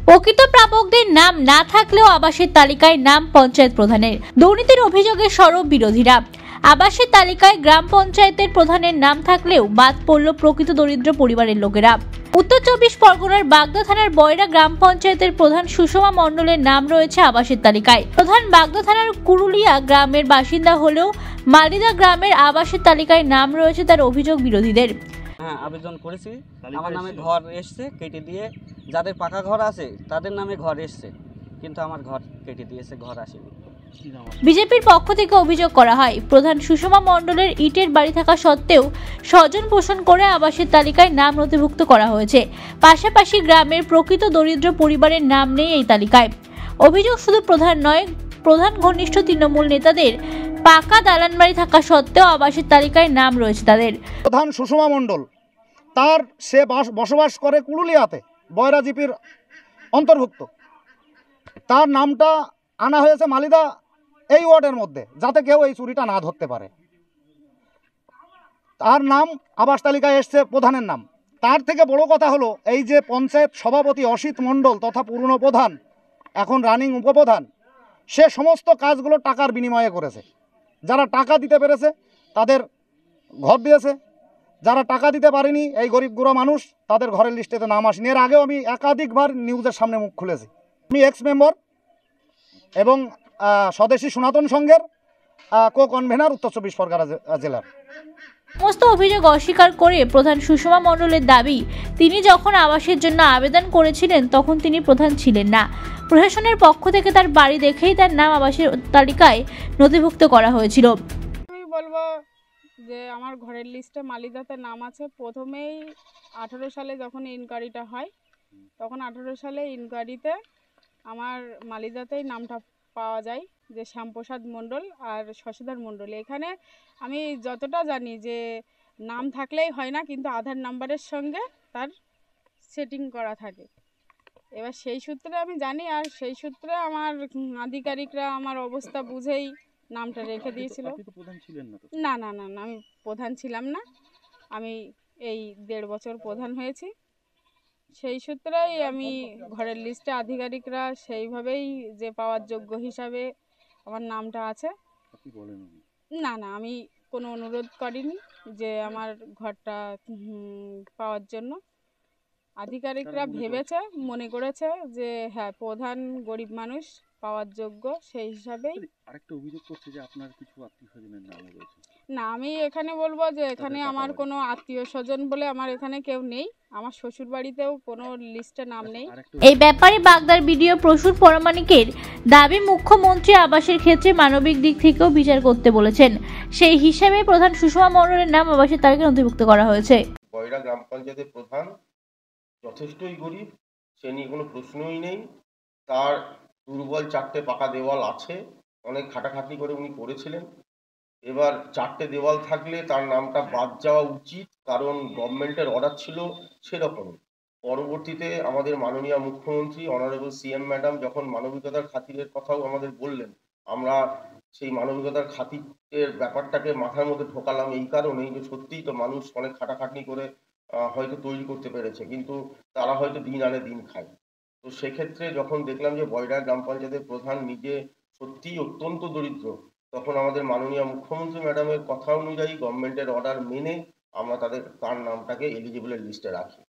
প্রকৃত প্রাপকদের নাম না থাকলেও আবাসের তালিকায় নাম পঞ্চায়েত প্রধানের। দুর্নীতির অভিযোগে সরব বিরোধীরা। আবাসের তালিকায় গ্রাম পঞ্চায়েতের প্রধানের নাম থাকলেও বাদ পড়ল প্রকৃত দরিদ্র পরিবারের লোকেরা। উত্তর 24 পরগনার বাগদা থানার বয়রা গ্রাম পঞ্চায়েতের প্রধান সুষমা মণ্ডলের নাম রয়েছে আবাসের তালিকায়। প্রধান বাগদা থানার কুরুলিয়া গ্রামের বাসিন্দা হলেও মালিদা গ্রামের আবাসের তালিকায় নাম রয়েছে তার অভিযোগ বিরোধীদের। হ্যাঁ, আবেদন করেছি, আমার নামে ঘর এসছে কেটে দিয়ে, যাদের পাকা ঘর আছে তাদের নামে ঘর এসছে, কিন্তু আমার ঘর কেটে দিয়েছে, ঘর আসেনি। বিজেপির পক্ষ থেকে অভিযোগ করা হয়, প্রধান সুষমা মণ্ডলের ইটের বাড়ি থাকা সত্ত্বেও স্বজন পোষণ করে আবাসের তালিকায় নাম নথিভুক্ত করা হয়েছে। পাশাপাশি গ্রামের প্রকৃত দরিদ্র পরিবারের নাম নেই এই তালিকায়। অভিযোগ শুধু প্রধান নয়, প্রধান ঘনিষ্ঠ তৃণমূল নেতাদের পাকা দালান বাড়ি থাকা সত্ত্বেও আবাসের তালিকায় নাম রয়েছে তাদের। প্রধান সুষমা মণ্ডল সে বসবাস করে কুরুলিয়াতে, বয়রা জিপির অন্তর্ভুক্ত। তার নামটা আনা হয়েছে মালিদা এই ওয়ার্ডের মধ্যে, যাতে কেউ এই চুরিটা না ধরতে পারে। তার নাম আবাস তালিকায় এসছে প্রধানের নাম। তার থেকে বড় কথা হলো, এই যে পঞ্চায়েত সভাপতি অসিত মণ্ডল তথা পুরনো প্রধান, এখন রানিং উপপ্রধান, সে সমস্ত কাজগুলো টাকার বিনিময়ে করেছে। যারা টাকা দিতে পেরেছে তাদের ঘর দিয়েছে, যারা টাকা দিতে পারেনি, এই গরিব গুঁড়া মানুষ, তাদের ঘরের লিস্টেতে নাম আসেনি। এর আগেও আমি একাধিকবার নিউজের সামনে মুখ খুলেছি। আমি এক্স মেম্বার এবং স্বদেশী সনাতন সংঘের কো কনভেনার উত্তর 24 পরগনা জেলার। সমস্ত অভিযোগ অস্বীকার করে প্রধান সুষমা মণ্ডলের দাবি, তিনি যখন আবাসের জন্য আবেদন করেছিলেন তখন তিনি প্রধান ছিলেন না। প্রশাসনের পক্ষ থেকে তার বাড়ি দেখেই তার নাম আবাসের তালিকায় নথিভুক্ত করা হয়েছিল। আমি বলবো যে আমার ঘরের লিস্টে মালিদাতে নাম আছে। প্রথমেই 18 সালে যখন ইনকোয়ারিটা হয়, তখন 18 সালে ইনকোয়ারিতে আমার মালিদাতেই নামটা পাওয়া যায়, যে শ্যামপ্রসাদ মণ্ডল আর শশীধর মণ্ডল। এখানে আমি যতটা জানি যে নাম থাকলেই হয় না, কিন্তু আধার নাম্বারের সঙ্গে তার সেটিং করা থাকে। এবার সেই সূত্রে আমি জানি, আর সেই সূত্রে আমার আধিকারিকরা আমার অবস্থা বুঝেই নামটা রেখে দিয়েছিল। না না না না, আমি প্রধান ছিলাম না, আমি এই 1.5 বছর প্রধান হয়েছি। সেই সূত্রেই আমি ঘরের লিস্টে আধিকারিকরা সেইভাবেই যে পাওয়ার যোগ্য হিসাবে আমার নামটা আছে। না না, আমি কোনো অনুরোধ করিনি যে আমার ঘরটা পাওয়ার জন্য। আধিকারিকরা ভেবেছে, মনে করেছে যে হ্যাঁ, প্রধান গরিব মানুষ পাওয়ার যোগ্য, সেই হিসাবেই। আরেকটা অভিযোগ করছে যে আপনার কিছু আত্মীয়স্বজনের নাম রয়েছে। না, আমি এখানে বলবো যে এখানে আমার কোনো আত্মীয় স্বজন বলে আমার এখানে কেউ নেই। আমার শ্বশুর বাড়িতেও কোনো লিস্টে নাম নেই। এই ব্যাপারে বাগদার বিডিও প্রসূর পরামানিকের দাবি, মুখ্যমন্ত্রী আবাসের ক্ষেত্রে মানবিক দিক থেকেও বিচার করতে বলেছেন। সেই হিসাবে প্রধান সুষমা মণ্ডলের নাম আবাসের তালিকায় নথিভুক্ত করা হয়েছে। বয়রা গ্রাম পঞ্চায়েতের প্রধান যথেষ্টই গরিব, সে নিয়ে কোনো প্রশ্নই নেই। তার দুর্বল 4টে পাকা দেওয়াল আছে, অনেক খাটাখাটনি করে উনি করেছিলেন। এবার 4টে দেওয়াল থাকলে তার নামটা বাদ যাওয়া উচিত, কারণ গভর্নমেন্টের অর্ডার ছিল সেরকম। পরবর্তীতে আমাদের মাননীয় মুখ্যমন্ত্রী অনারেবল সিএম ম্যাডাম যখন মানবিকতার খাতিরের কথাও আমাদের বললেন, আমরা সেই মানবিকতার খাতিরের ব্যাপারটাকে মাথার মধ্যে ঢোকালাম এই কারণেই যে সত্যিই তো মানুষ অনেক খাটাখাটনি করে হয়তো তৈরি করতে পেরেছে, কিন্তু তারা হয়তো দিন আনে দিন খায়। তো সেক্ষেত্রে যখন দেখলাম যে বয়রা গ্রাম পঞ্চায়েতের প্রধান নিজে সত্যিই অত্যন্ত দরিদ্র, তখন আমাদের মাননীয় মুখ্যমন্ত্রী ম্যাডামের কথা অনুযায়ী গভর্নমেন্টের অর্ডার মেনে আমরা তার নামটাকে এলিজিবলের লিস্টে রাখি।